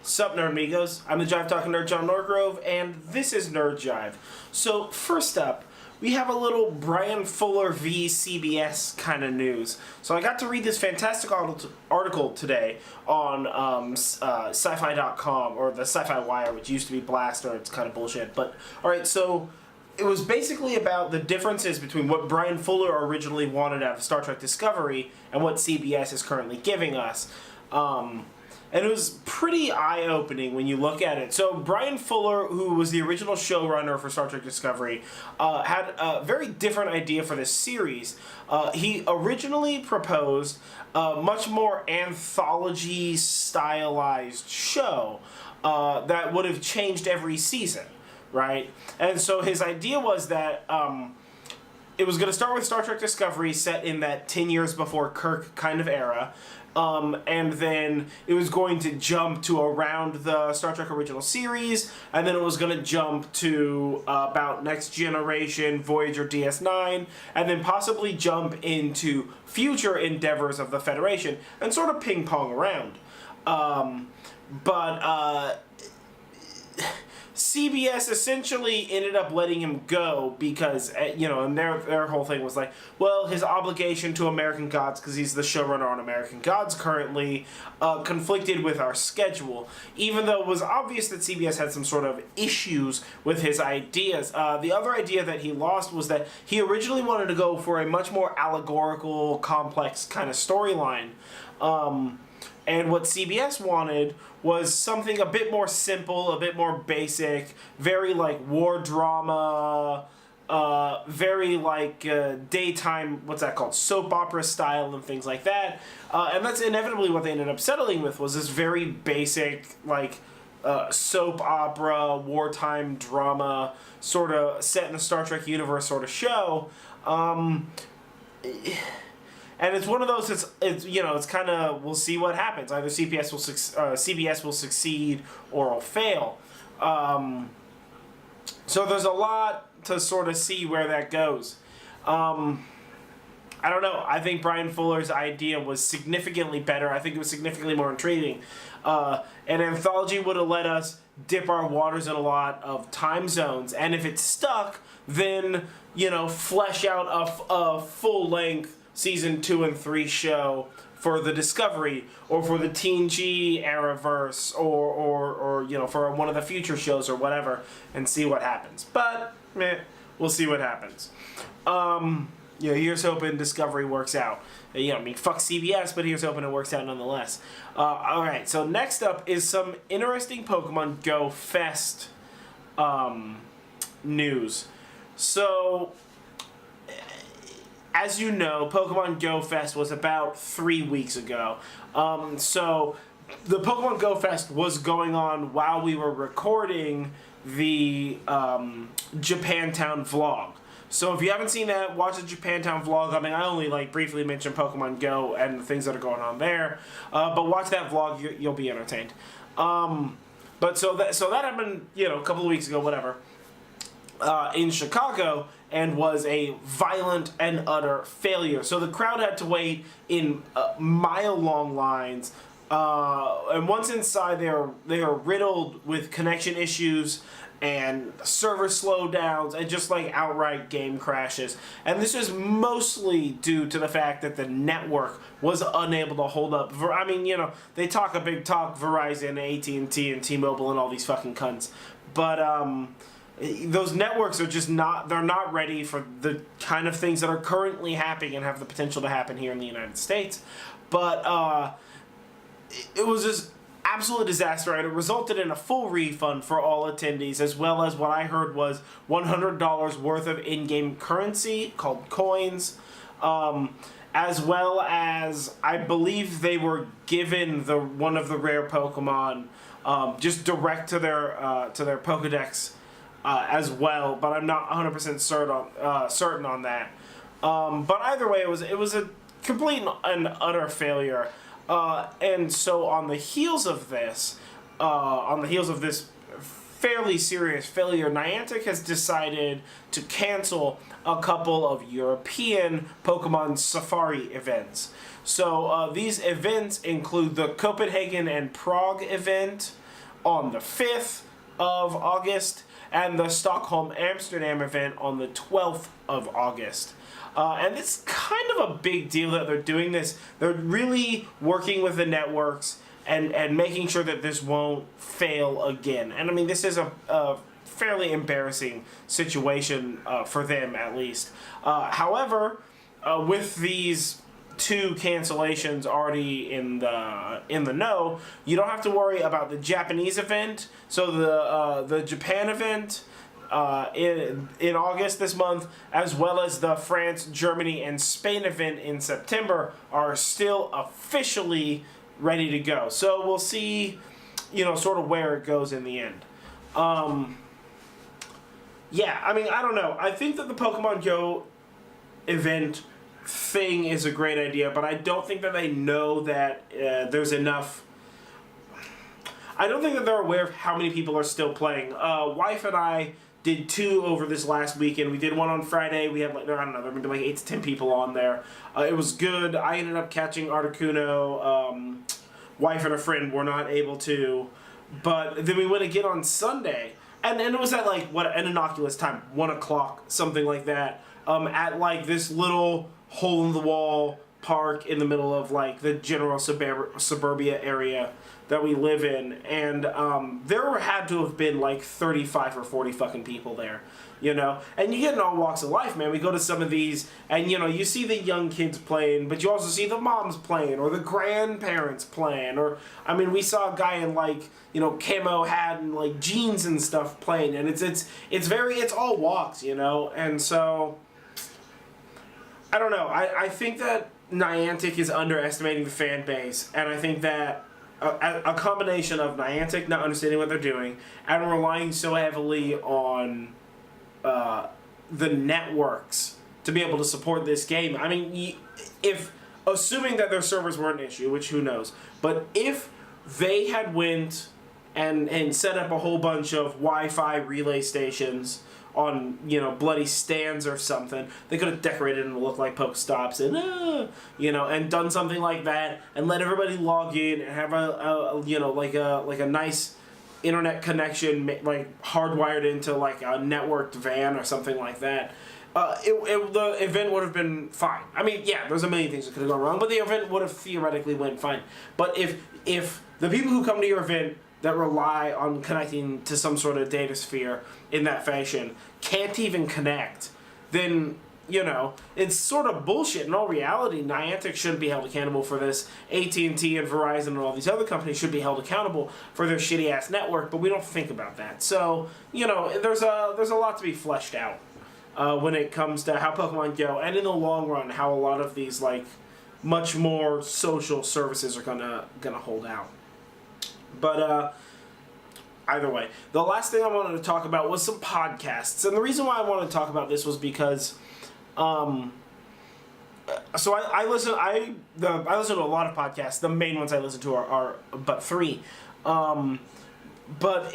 Sup, Nerdmigos? I'm the Jive talking nerd John Norgrove, and this is Nerd Jive. So, first up, we have a little Brian Fuller v. CBS kind of news. So I got to read this fantastic article today on sci-fi.com, or the Sci-Fi Wire, which used to be Blaster. It's kind of bullshit. But, alright, so it was basically about the differences between what Brian Fuller originally wanted out of Star Trek Discovery and what CBS is currently giving us. And it was pretty eye-opening when you look at it. So Brian Fuller, who was the original showrunner for Star Trek Discovery, had a very different idea for this series. He originally proposed a much more anthology-stylized show that would have changed every season, right? And so his idea was that it was going to start with Star Trek Discovery, set in that 10 years before Kirk kind of era. And then it was going to jump to around the Star Trek original series, and then it was going to jump to about Next Generation, Voyager DS9, and then possibly jump into future endeavors of the Federation, and sort of ping-pong around. CBS essentially ended up letting him go because, and their whole thing was like, well, his obligation to American Gods, because he's the showrunner on American Gods currently, conflicted with our schedule. Even though it was obvious that CBS had some sort of issues with his ideas. The other idea that he lost was that he originally wanted to go for a much more allegorical, complex kind of storyline. And what CBS wanted was something a bit more simple, a bit more basic, very like war drama, very like daytime, what's that called, soap opera style and things like that. And that's inevitably what they ended up settling with, was this very basic like soap opera, wartime drama, sort of set in the Star Trek universe sort of show. And it's one of those. It's kind of, we'll see what happens. Either CBS will succeed or will fail. So there's a lot to sort of see where that goes. I don't know. I think Brian Fuller's idea was significantly better. I think it was significantly more intriguing. An anthology would have let us dip our waters in a lot of time zones, and if it stuck, then flesh out a full length Season 2 and 3 show for the Discovery, or for the TNG Arrowverse, or for one of the future shows or whatever, and see what happens. But, we'll see what happens. Here's hoping Discovery works out. Fuck CBS, but here's hoping it works out nonetheless. Alright, so next up is some interesting Pokemon Go Fest news. So, as you know, Pokemon Go Fest was about 3 weeks ago. So the Pokemon Go Fest was going on while we were recording the Japantown vlog. So if you haven't seen that, watch the Japantown vlog. I mean, I only briefly mentioned Pokemon Go and the things that are going on there. But watch that vlog, you'll be entertained. But so that happened, a couple of weeks ago, whatever. In Chicago, and was a violent and utter failure. So the crowd had to wait in mile-long lines, and once inside, they are riddled with connection issues and server slowdowns and just outright game crashes. And this is mostly due to the fact that the network was unable to hold up. I mean, they talk a big talk, Verizon, AT&T, and T-Mobile, and all these fucking cunts, but those networks are just they're not ready for the kind of things that are currently happening and have the potential to happen here in the United States. But it was just absolute disaster, and it resulted in a full refund for all attendees, as well as what I heard was $100 worth of in-game currency called coins, as well as I believe they were given one of the rare Pokemon just direct to their Pokedex. As well, but I'm not 100% certain on that. But either way, it was a complete and utter failure. And so on the heels of this fairly serious failure, Niantic has decided to cancel a couple of European Pokemon Safari events. So these events include the Copenhagen and Prague event, on the 5th of August, and the Stockholm Amsterdam event on the 12th of August. And it's kind of a big deal that they're doing this. They're really working with the networks and making sure that this won't fail again. And I mean, this is a fairly embarrassing situation for them, at least. However, with these 2 cancellations already in the know, you don't have to worry about the Japanese event. So the Japan event in August this month, as well as the France, Germany, and Spain event in September, are still officially ready to go. So we'll see, sort of where it goes in the end. Yeah, I mean, I don't know. I think that the Pokemon Go event thing is a great idea, but I don't think that they know that there's enough. I don't think that they're aware of how many people are still playing. Wife and I did 2 over this last weekend. We did one on Friday. We had I don't know, there were like 8 to 10 people on there. It was good. I ended up catching Articuno. Wife and a friend were not able to, but then we went again on Sunday, and it was at an innocuous time, 1 o'clock, something like that, at this little hole in the wall park in the middle of the general suburbia area that we live in, and there had to have been 35 or 40 fucking people there, and you get in all walks of life, man. We go to some of these, and you see the young kids playing, but you also see the moms playing, or the grandparents playing, or I mean, we saw a guy in camo hat and jeans and stuff playing, and it's all walks, and so I don't know. I think that Niantic is underestimating the fan base, and I think that a combination of Niantic not understanding what they're doing and relying so heavily on the networks to be able to support this game. I mean, if assuming that their servers were an issue, which who knows, but if they had went and set up a whole bunch of Wi-Fi relay stations on bloody stands or something, they could have decorated them to look like Pokestops and and done something like that and let everybody log in and have a nice internet connection hardwired into a networked van or something like that. The event would have been fine. I mean, yeah, there's a million things that could have gone wrong, but the event would have theoretically went fine. But if the people who come to your event that rely on connecting to some sort of data sphere in that fashion can't even connect, then, it's sort of bullshit. In all reality, Niantic shouldn't be held accountable for this. AT&T and Verizon and all these other companies should be held accountable for their shitty-ass network, but we don't think about that. So, there's a lot to be fleshed out when it comes to how Pokemon Go, and in the long run, how a lot of these, much more social services are gonna hold out. But either way, the last thing I wanted to talk about was some podcasts, and the reason why I wanted to talk about this was because, so I listen to a lot of podcasts. The main ones I listen to are but 3, but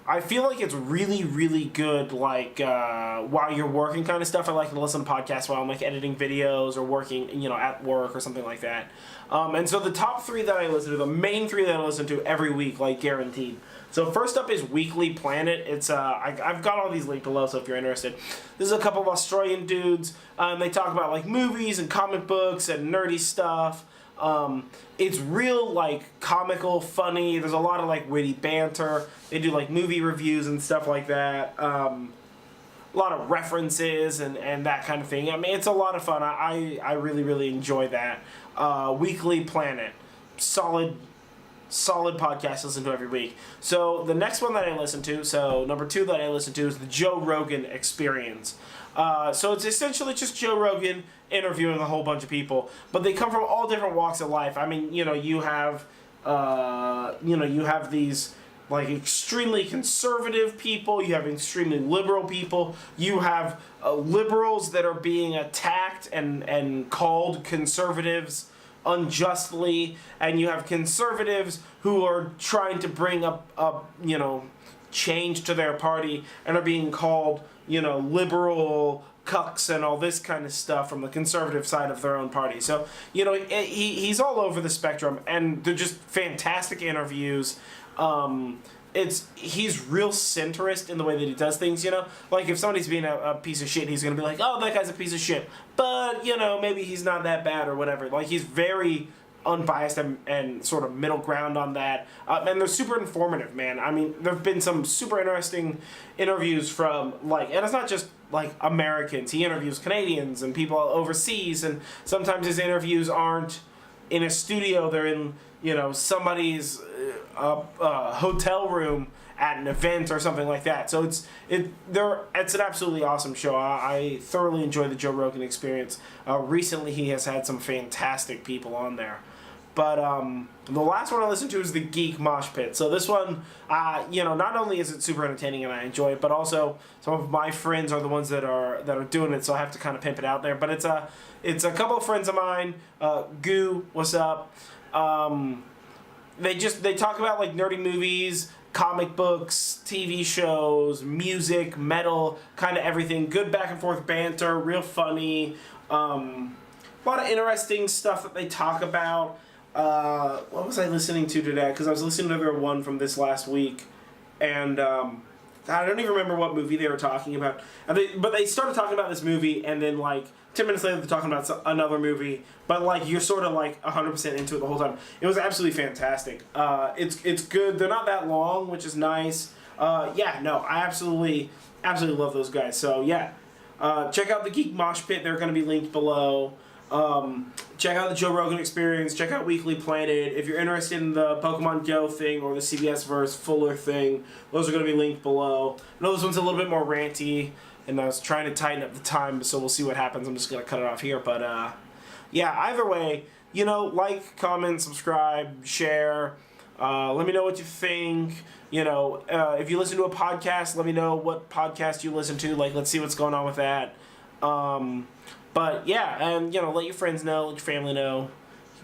I feel like it's really, really good, while you're working kind of stuff. I like to listen to podcasts while I'm, editing videos or working, at work or something like that. And so the top 3 that I listen to, the main 3 that I listen to every week, guaranteed. So first up is Weekly Planet. It's, I've got all these linked below, so if you're interested. This is a couple of Australian dudes. They talk about, movies and comic books and nerdy stuff. It's real, comical, funny. There's a lot of, witty banter. They do, movie reviews and stuff like that. A lot of references and that kind of thing. I mean, it's a lot of fun. I really, really enjoy that. Weekly Planet. Solid podcast to listen to every week. So, the next one that I listen to, so number 2 that I listen to is the Joe Rogan Experience. So it's essentially just Joe Rogan interviewing a whole bunch of people, but they come from all different walks of life. I mean, you have these extremely conservative people, you have extremely liberal people, you have liberals that are being attacked and called conservatives unjustly, and you have conservatives who are trying to bring up change to their party and are being called liberal cucks and all this kind of stuff from the conservative side of their own party. So, you know, he's all over the spectrum, and they're just fantastic interviews. He's real centrist in the way that he does things, you know? Like, if somebody's being a piece of shit, he's gonna be like, oh, that guy's a piece of shit. But, you know, maybe he's not that bad or whatever. Like, he's very unbiased and sort of middle ground on that. And they're super informative, man. I mean, there have been some super interesting interviews from, like, and it's not just, like, Americans. He interviews Canadians and people overseas, and sometimes his interviews aren't in a studio. They're in, you know, somebody's hotel room at an event or something like that. So it's an absolutely awesome show. I thoroughly enjoy the Joe Rogan Experience. Recently, he has had some fantastic people on there. But the last one I listened to is the Geek Moshpit. So this one, you know, not only is it super entertaining and I enjoy it, but also some of my friends are the ones that are doing it. So I have to kind of pimp it out there. But it's a couple of friends of mine. Goo, what's up? They talk about like nerdy movies, comic books, TV shows, music, metal, kind of everything. Good back and forth banter, real funny. A lot of interesting stuff that they talk about. What was I listening to today? Because I was listening to their one from this last week, and I don't even remember what movie they were talking about. But they started talking about this movie, and then like 10 minutes later they're talking about another movie. But like you're sort of like 100% into it the whole time. It was absolutely fantastic. It's good. They're not that long, which is nice. Yeah, no, I absolutely love those guys. So yeah, check out the Geek Moshpit. They're going to be linked below. Check out the Joe Rogan Experience. Check out Weekly Planet. If you're interested in the Pokemon Go thing or the CBS Verse Fuller thing, those are going to be linked below. I know this one's a little bit more ranty, and I was trying to tighten up the time, so we'll see what happens. I'm just going to cut it off here. But, yeah, either way, you know, like, comment, subscribe, share. Let me know what you think. You know, if you listen to a podcast, let me know what podcast you listen to. Like, let's see what's going on with that. But yeah, and you know, let your friends know, let your family know,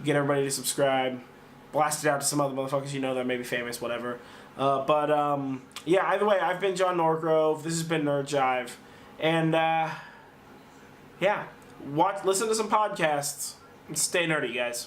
get everybody to subscribe, blast it out to some other motherfuckers you know that may be famous, whatever. Yeah, either way, I've been John Norgrove. This has been Nerd Jive, and yeah, listen to some podcasts and stay nerdy, guys.